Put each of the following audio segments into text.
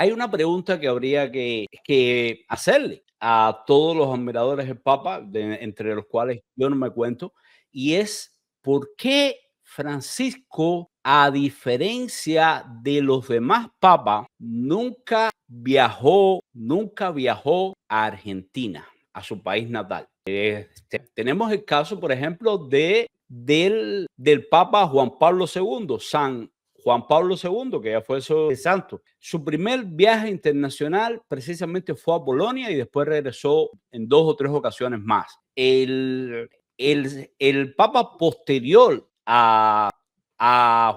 hay una pregunta que habría que hacerle a todos los admiradores del Papa, entre los cuales yo no me cuento, y es ¿por qué Francisco, a diferencia de los demás papas, nunca viajó a Argentina, a su país natal? Tenemos el caso, por ejemplo, del Papa Juan Pablo II, San Juan Pablo II, que ya fue el santo. Su primer viaje internacional precisamente fue a Polonia y después regresó en 2 o 3 ocasiones más. El Papa posterior a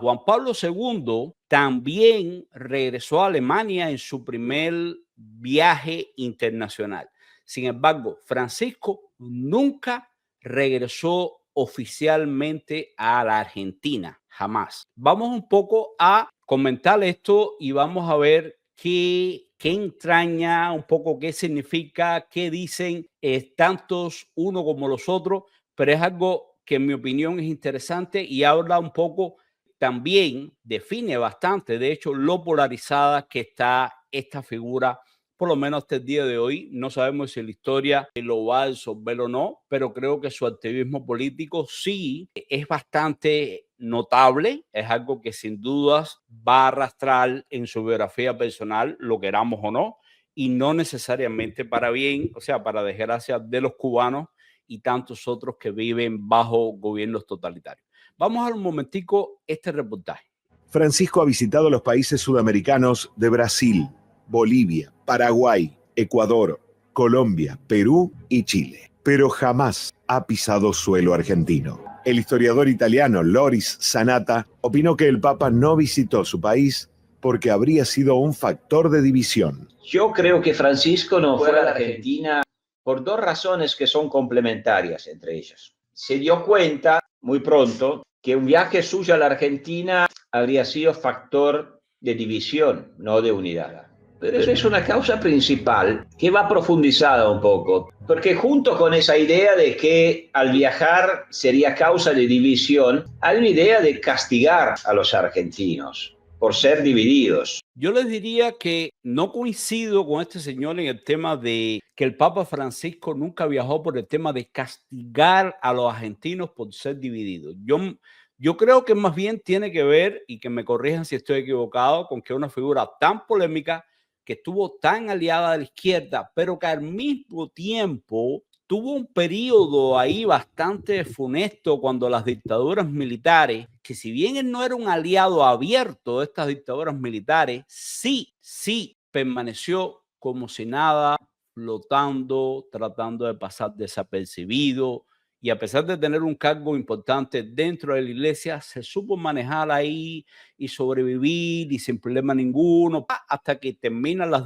Juan Pablo II también regresó a Alemania en su primer viaje internacional. Sin embargo, Francisco nunca regresó oficialmente a la Argentina, jamás. Vamos un poco a comentar esto y vamos a ver qué entraña, un poco qué significa, qué dicen tantos uno como los otros, pero es algo que en mi opinión es interesante y habla un poco, también define bastante, de hecho, lo polarizada que está esta figura, por lo menos hasta el día de hoy. No sabemos si la historia lo va a resolver o no, pero creo que su activismo político sí es bastante notable, es algo que sin dudas va a arrastrar en su biografía personal, lo queramos o no, y no necesariamente para bien, o sea, para desgracia de los cubanos y tantos otros que viven bajo gobiernos totalitarios. Vamos a ver un momentico este reportaje. Francisco ha visitado los países sudamericanos de Brasil, Bolivia, Paraguay, Ecuador, Colombia, Perú y Chile, pero jamás ha pisado suelo argentino. El historiador italiano Loris Sanata opinó que el Papa no visitó su país porque habría sido un factor de división. Yo creo que Francisco no fue a la Argentina por 2 razones que son complementarias entre ellas. Se dio cuenta muy pronto que un viaje suyo a la Argentina habría sido factor de división, no de unidad. Pero eso es una causa principal que va profundizada un poco, porque junto con esa idea de que al viajar sería causa de división, hay una idea de castigar a los argentinos por ser divididos. Yo les diría que no coincido con este señor en el tema de que el Papa Francisco nunca viajó por el tema de castigar a los argentinos por ser divididos. Yo creo que más bien tiene que ver, y que me corrijan si estoy equivocado, con que una figura tan polémica, que estuvo tan aliada a la izquierda, pero que al mismo tiempo tuvo un periodo ahí bastante funesto cuando las dictaduras militares, que si bien él no era un aliado abierto de estas dictaduras militares, sí permaneció como si nada, flotando, tratando de pasar desapercibido, y a pesar de tener un cargo importante dentro de la iglesia, se supo manejar ahí y sobrevivir y sin problema ninguno, hasta que terminan las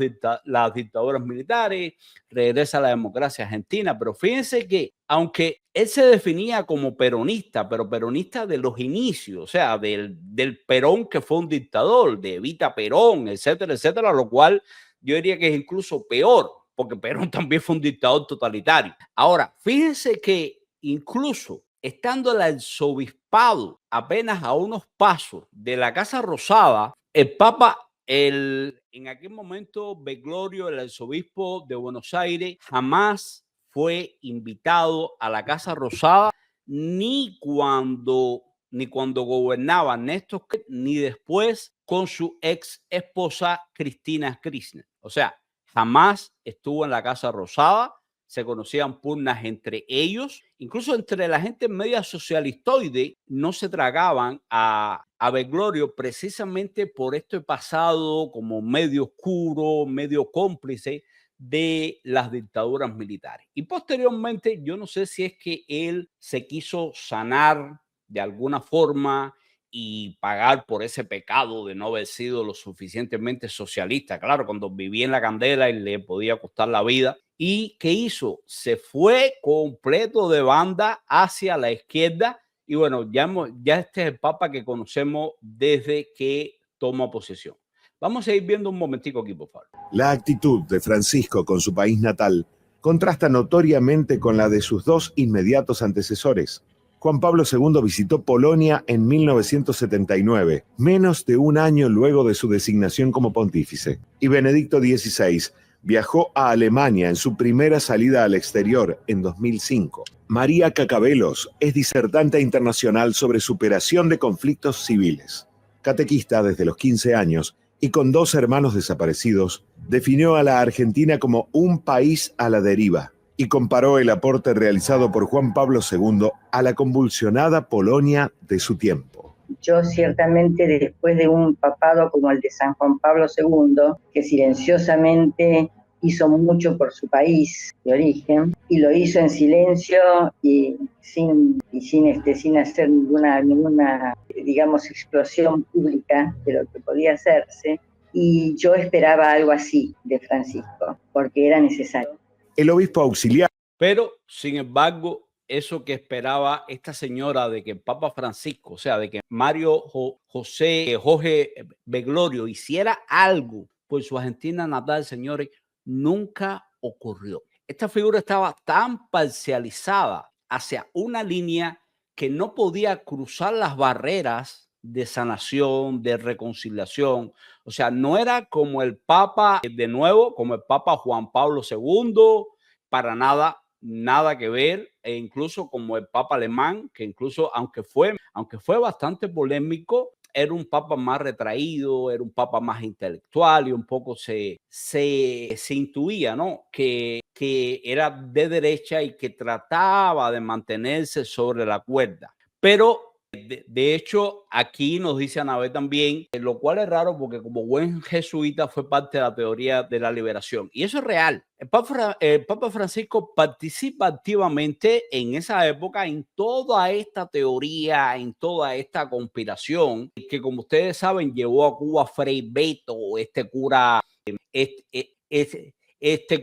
dictaduras militares, regresa a la democracia argentina. Pero fíjense que aunque él se definía como peronista, pero peronista de los inicios, o sea, del Perón, que fue un dictador, de Evita Perón, etcétera, etcétera, lo cual yo diría que es incluso peor, porque Perón también fue un dictador totalitario. Ahora, fíjense que incluso estando el arzobispado apenas a unos pasos de la Casa Rosada, el Papa, en aquel momento, Bergoglio, el arzobispo de Buenos Aires, jamás fue invitado a la Casa Rosada ni cuando gobernaba Néstor, ni después con su ex esposa Cristina Kirchner. O sea, jamás estuvo en la Casa Rosada. Se conocían pugnas entre ellos, incluso entre la gente media socialistoide, no se tragaban a Bergoglio precisamente por este pasado como medio oscuro, medio cómplice de las dictaduras militares. Y posteriormente, yo no sé si es que él se quiso sanar de alguna forma y pagar por ese pecado de no haber sido lo suficientemente socialista. Claro, cuando vivía en la candela y le podía costar la vida. ¿Y qué hizo? Se fue completo de banda hacia la izquierda. Y bueno, ya este es el Papa que conocemos desde que toma posesión. Vamos a ir viendo un momentico aquí, por favor. La actitud de Francisco con su país natal contrasta notoriamente con la de sus 2 inmediatos antecesores. Juan Pablo II visitó Polonia en 1979, menos de un año luego de su designación como pontífice. Y Benedicto XVI viajó a Alemania en su primera salida al exterior en 2005. María Cacabelos es disertante internacional sobre superación de conflictos civiles. Catequista desde los 15 años y con 2 hermanos desaparecidos, definió a la Argentina como un país a la deriva y comparó el aporte realizado por Juan Pablo II a la convulsionada Polonia de su tiempo. Yo ciertamente, después de un papado como el de San Juan Pablo II, que silenciosamente hizo mucho por su país de origen, y lo hizo en silencio y sin hacer ninguna, digamos, explosión pública de lo que podía hacerse, y yo esperaba algo así de Francisco, porque era necesario. El obispo auxiliar. Pero, sin embargo, eso que esperaba esta señora de que el Papa Francisco, o sea, de que Mario Jorge Bergoglio hiciera algo por su Argentina natal, señores, nunca ocurrió. Esta figura estaba tan parcializada hacia una línea que no podía cruzar las barreras de sanación, de reconciliación. O sea, no era como el Papa, de nuevo, como el Papa Juan Pablo II, para nada, nada que ver, e incluso como el Papa alemán, que incluso, aunque fue bastante polémico, era un papa más retraído, era un papa más intelectual y un poco se intuía, ¿no? Que era de derecha y que trataba de mantenerse sobre la cuerda. Pero de hecho, aquí nos dice Anabel también, lo cual es raro porque como buen jesuita fue parte de la teoría de la liberación. Y eso es real. El Papa Francisco participa activamente en esa época en toda esta teoría, en toda esta conspiración que, como ustedes saben, llevó a Cuba Frei Beto, este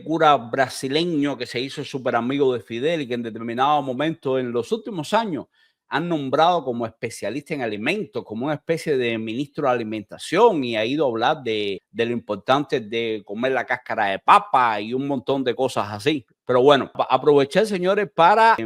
cura brasileño que se hizo súper amigo de Fidel y que en determinado momento en los últimos años han nombrado como especialista en alimentos, como una especie de ministro de alimentación, y ha ido a hablar de lo importante de comer la cáscara de papa y un montón de cosas así. Pero bueno, aproveché, señores, para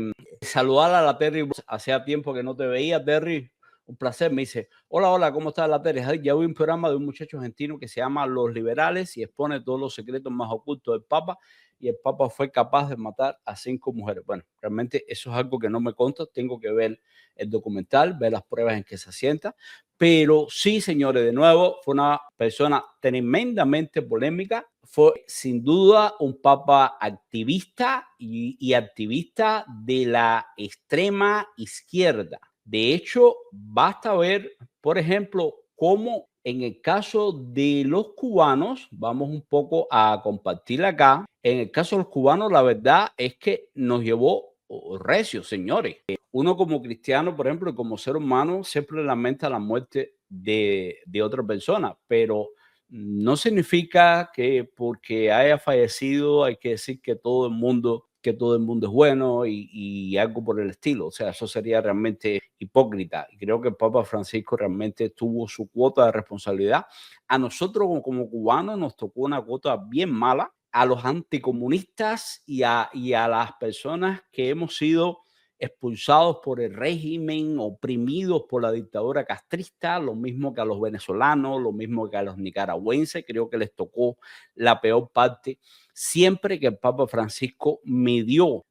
saludar a la Terry. Hacía tiempo que no te veía, Terry. Un placer. Me dice, hola, ¿cómo estás, la Terry? Ya vi un programa de un muchacho argentino que se llama Los Liberales y expone todos los secretos más ocultos del Papa, y el Papa fue capaz de matar a 5 mujeres. Bueno, realmente eso es algo que no me consta. Tengo que ver el documental, ver las pruebas en que se asienta. Pero sí, señores, de nuevo, fue una persona tremendamente polémica. Fue sin duda un papa activista y activista de la extrema izquierda. De hecho, basta ver, por ejemplo, cómo en el caso de los cubanos, vamos un poco a compartir acá, en el caso de los cubanos, la verdad es que nos llevó recio, señores. Uno como cristiano, por ejemplo, y como ser humano, siempre lamenta la muerte de otra persona, pero no significa que porque haya fallecido hay que decir que todo el mundo es bueno y algo por el estilo. O sea, eso sería realmente hipócrita. Y creo que el Papa Francisco realmente tuvo su cuota de responsabilidad. A nosotros como cubanos nos tocó una cuota bien mala, a los anticomunistas y a las personas que hemos sido expulsados por el régimen, oprimidos por la dictadura castrista, lo mismo que a los venezolanos, lo mismo que a los nicaragüenses. Creo que les tocó la peor parte siempre que el Papa Francisco medió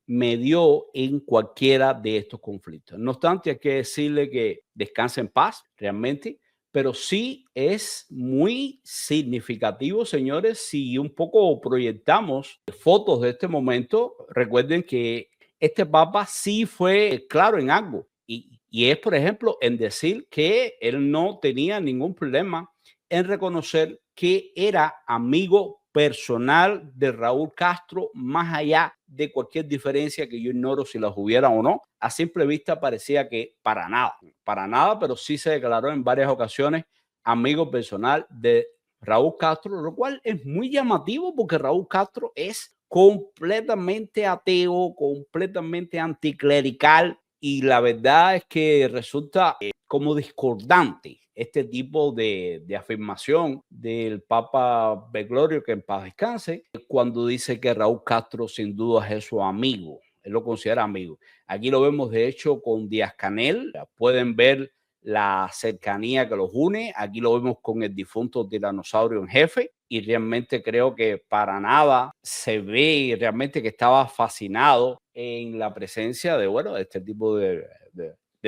en cualquiera de estos conflictos. No obstante, hay que decirle que descanse en paz realmente, pero sí es muy significativo, señores, si un poco proyectamos fotos de este momento. Recuerden que este Papa sí fue claro en algo, y es, por ejemplo, en decir que él no tenía ningún problema en reconocer que era amigo personal de Raúl Castro, más allá de cualquier diferencia que yo ignoro si las hubiera o no. A simple vista parecía que para nada, pero sí se declaró en varias ocasiones amigo personal de Raúl Castro, lo cual es muy llamativo porque Raúl Castro es completamente ateo, completamente anticlerical, y la verdad es que resulta como discordante este tipo de afirmación del Papa Bergoglio, que en paz descanse, cuando dice que Raúl Castro sin duda es su amigo. él lo considera amigo. Aquí lo vemos de hecho con Díaz-Canel, pueden ver la cercanía que los une. Aquí lo vemos con el difunto tiranosaurio en jefe y realmente creo que para nada se ve realmente que estaba fascinado en la presencia de, bueno, de este tipo de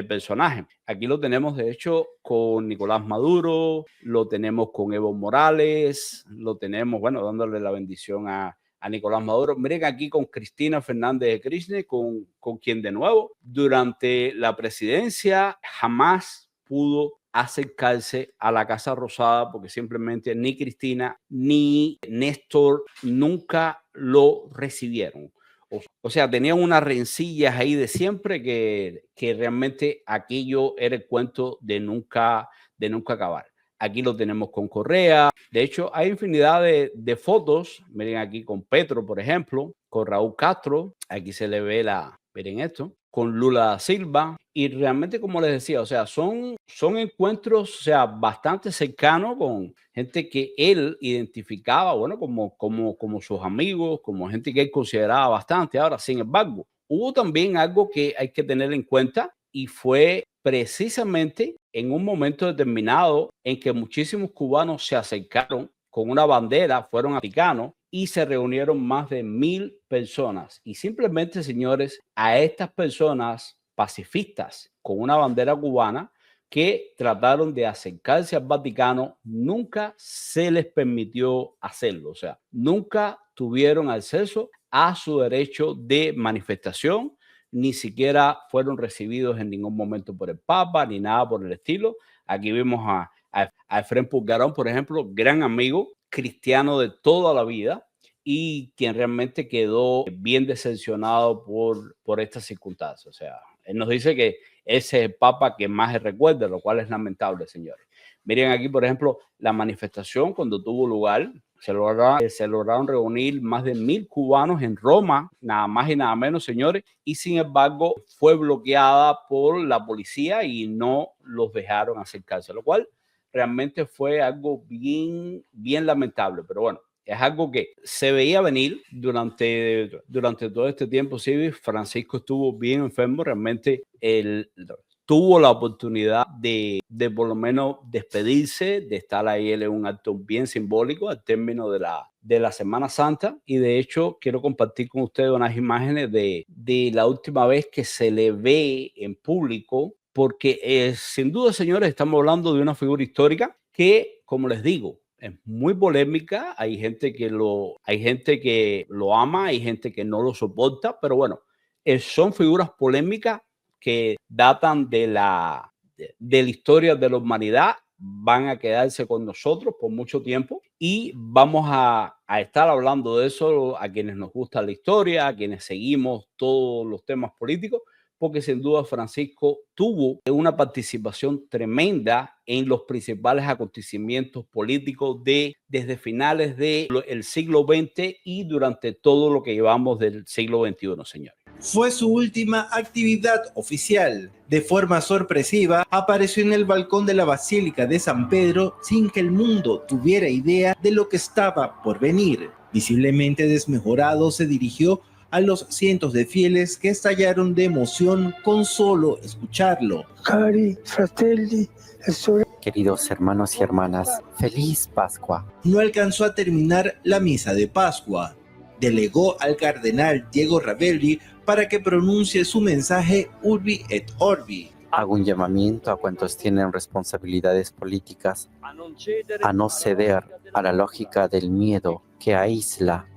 personajes. Aquí lo tenemos de hecho con Nicolás Maduro, lo tenemos con Evo Morales, lo tenemos, bueno, dándole la bendición a Nicolás Maduro. Miren aquí con Cristina Fernández de Kirchner, con quien de nuevo durante la presidencia jamás pudo acercarse a la Casa Rosada porque simplemente ni Cristina ni Néstor nunca lo recibieron. O sea, tenían unas rencillas ahí de siempre que realmente aquello era el cuento de nunca acabar. Aquí lo tenemos con Correa. De hecho, hay infinidad de fotos. Miren aquí con Petro, por ejemplo, con Raúl Castro. Aquí se le ve miren esto, con Lula da Silva. Y realmente, como les decía, o sea, son encuentros, o sea, bastante cercanos con gente que él identificaba, bueno, como sus amigos, como gente que él consideraba bastante. Ahora, sin embargo, hubo también algo que hay que tener en cuenta y fue precisamente en un momento determinado en que muchísimos cubanos se acercaron con una bandera, fueron africanos y se reunieron más de 1,000 personas. Y simplemente, señores, a estas personas pacifistas con una bandera cubana que trataron de acercarse al Vaticano, nunca se les permitió hacerlo. O sea, nunca tuvieron acceso a su derecho de manifestación, ni siquiera fueron recibidos en ningún momento por el Papa, ni nada por el estilo. Aquí vemos a Efrén Pulgarón, por ejemplo, gran amigo cristiano de toda la vida y quien realmente quedó bien decepcionado por estas circunstancias. O sea, él nos dice que ese es el Papa que más se recuerda, lo cual es lamentable, señores. Miren aquí, por ejemplo, la manifestación cuando tuvo lugar. Se lograron reunir más de 1,000 cubanos en Roma, nada más y nada menos, señores, y sin embargo fue bloqueada por la policía y no los dejaron acercarse, lo cual realmente fue algo bien lamentable, pero bueno, es algo que se veía venir durante todo este tiempo. Sí, Francisco estuvo bien enfermo, realmente tuvo la oportunidad de por lo menos despedirse, de estar ahí él en un acto bien simbólico al término de la Semana Santa. Y de hecho quiero compartir con ustedes unas imágenes de la última vez que se le ve en público, porque sin duda, señores, estamos hablando de una figura histórica que, como les digo, es muy polémica. Hay gente que lo ama, hay gente que no lo soporta, pero bueno, son figuras polémicas que datan de la historia de la humanidad, van a quedarse con nosotros por mucho tiempo y vamos a estar hablando de eso a quienes nos gusta la historia, a quienes seguimos todos los temas políticos, porque sin duda Francisco tuvo una participación tremenda en los principales acontecimientos políticos desde finales del siglo XX y durante todo lo que llevamos del siglo XXI, señores. Fue su última actividad oficial. De forma sorpresiva, apareció en el balcón de la Basílica de San Pedro sin que el mundo tuviera idea de lo que estaba por venir. Visiblemente desmejorado, se dirigió a los cientos de fieles que estallaron de emoción con solo escucharlo. Cari, fratelli, Queridos hermanos y hermanas, feliz Pascua. No alcanzó a terminar la misa de Pascua. Delegó al cardenal Diego Ravelli para que pronuncie su mensaje Urbi et Orbi. Hago un llamamiento a cuantos tienen responsabilidades políticas a no ceder a la lógica del miedo que aísla,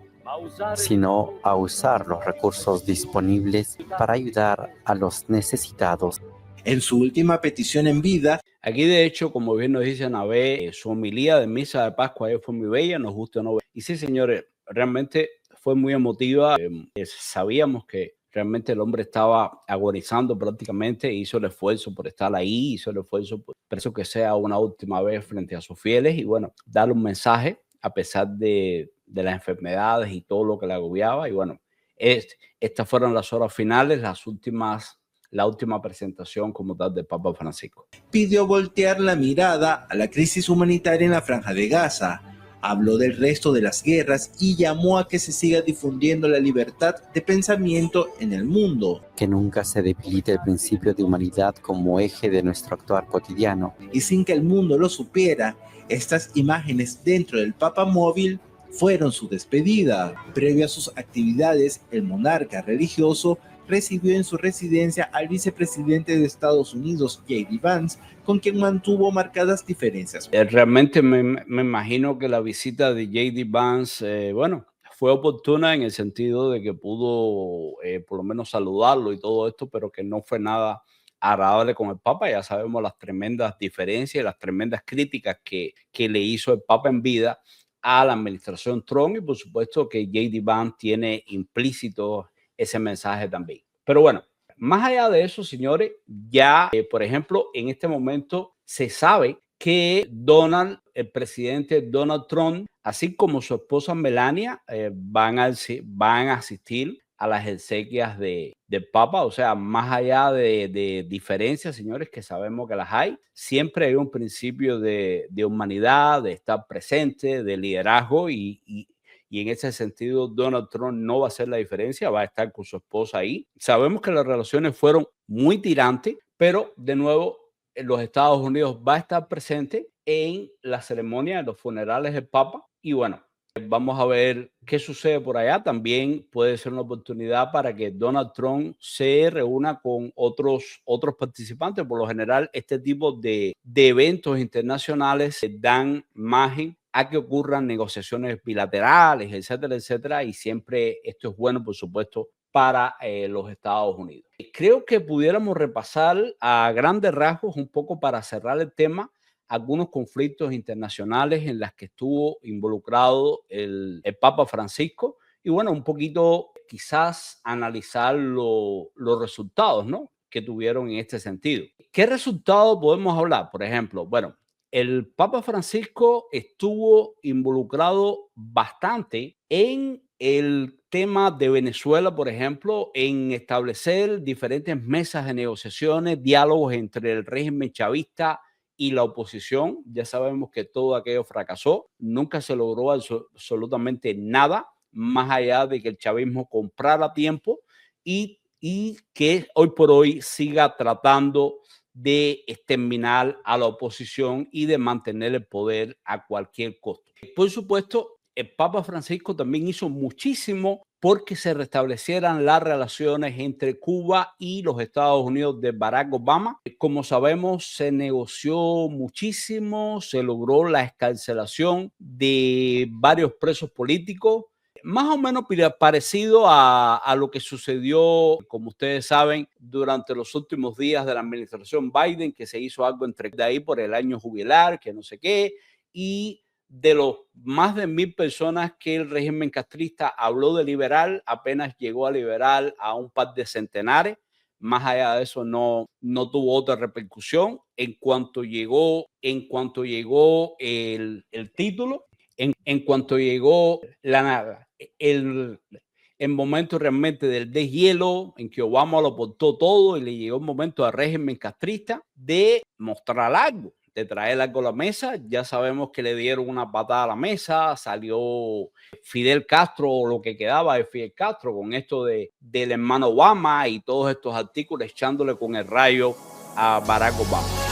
sino a usar los recursos disponibles para ayudar a los necesitados. En su última petición en vida, aquí de hecho, como bien nos dice Anabé, su homilía de misa de Pascua fue muy bella, nos gusta o no. Y sí, señores, realmente fue muy emotiva. Sabíamos que realmente el hombre estaba agonizando prácticamente, hizo el esfuerzo por estar ahí, hizo el esfuerzo por eso que sea una última vez frente a sus fieles y bueno, darle un mensaje a pesar de las enfermedades y todo lo que le agobiaba. Y bueno, estas fueron las horas finales, la última presentación como tal del Papa Francisco. Pidió voltear la mirada a la crisis humanitaria en la Franja de Gaza, Habló del resto de las guerras y llamó a que se siga difundiendo la libertad de pensamiento en el mundo. Que nunca se debilite el principio de humanidad como eje de nuestro actuar cotidiano. Y sin que el mundo lo supiera, estas imágenes dentro del Papa Móvil fueron su despedida. Previo a sus actividades, el monarca religioso recibió en su residencia al vicepresidente de Estados Unidos, J.D. Vance, con quien mantuvo marcadas diferencias. Realmente me imagino que la visita de J.D. Vance, fue oportuna en el sentido de que pudo por lo menos saludarlo y todo esto, pero que no fue nada agradable con el Papa. Ya sabemos las tremendas diferencias y las tremendas críticas que le hizo el Papa en vida a la administración Trump, y por supuesto que J.D. Vance tiene implícito ese mensaje también. Pero bueno, más allá de eso, señores, ya, por ejemplo, en este momento se sabe que el presidente Donald Trump, así como su esposa Melania, van a asistir a las exequias del Papa. O sea, más allá de diferencias, señores, que sabemos que las hay, siempre hay un principio de humanidad, de estar presente, de liderazgo, y en ese sentido Donald Trump no va a hacer la diferencia, va a estar con su esposa ahí. Sabemos que las relaciones fueron muy tirantes, pero de nuevo los Estados Unidos va a estar presente en la ceremonia de los funerales del Papa. Y bueno, vamos a ver qué sucede por allá. También puede ser una oportunidad para que Donald Trump se reúna con otros participantes. Por lo general, este tipo de eventos internacionales dan margen a que ocurran negociaciones bilaterales, etcétera, etcétera. Y siempre esto es bueno, por supuesto, para los Estados Unidos. Creo que pudiéramos repasar a grandes rasgos, un poco para cerrar el tema, algunos conflictos internacionales en los que estuvo involucrado el Papa Francisco, y bueno, un poquito quizás analizar los resultados, ¿no?, que tuvieron en este sentido. ¿Qué resultados podemos hablar? Por ejemplo, bueno, el Papa Francisco estuvo involucrado bastante en el tema de Venezuela, por ejemplo, en establecer diferentes mesas de negociaciones, diálogos entre el régimen chavista y la oposición. Ya sabemos que todo aquello fracasó, nunca se logró absolutamente nada, más allá de que el chavismo comprara tiempo y que hoy por hoy siga tratando de exterminar a la oposición y de mantener el poder a cualquier costo. Por supuesto, el Papa Francisco también hizo muchísimo porque se restablecieran las relaciones entre Cuba y los Estados Unidos de Barack Obama. Como sabemos, se negoció muchísimo, se logró la excarcelación de varios presos políticos, más o menos parecido a lo que sucedió, como ustedes saben, durante los últimos días de la administración Biden, que se hizo algo entre de ahí por el año jubilar, que no sé qué, y de los más de 1,000 personas que el régimen castrista habló de liberar, apenas llegó a liberar a un par de centenares. Más allá de eso no tuvo otra repercusión. En cuanto llegó el título, en cuanto llegó el momento realmente del deshielo, en que Obama lo aportó todo y le llegó un momento al régimen castrista de mostrar algo, de traer algo a la mesa. Ya sabemos que le dieron una patada a la mesa, salió Fidel Castro, o lo que quedaba de Fidel Castro, con esto del hermano Obama y todos estos artículos echándole con el rayo a Barack Obama.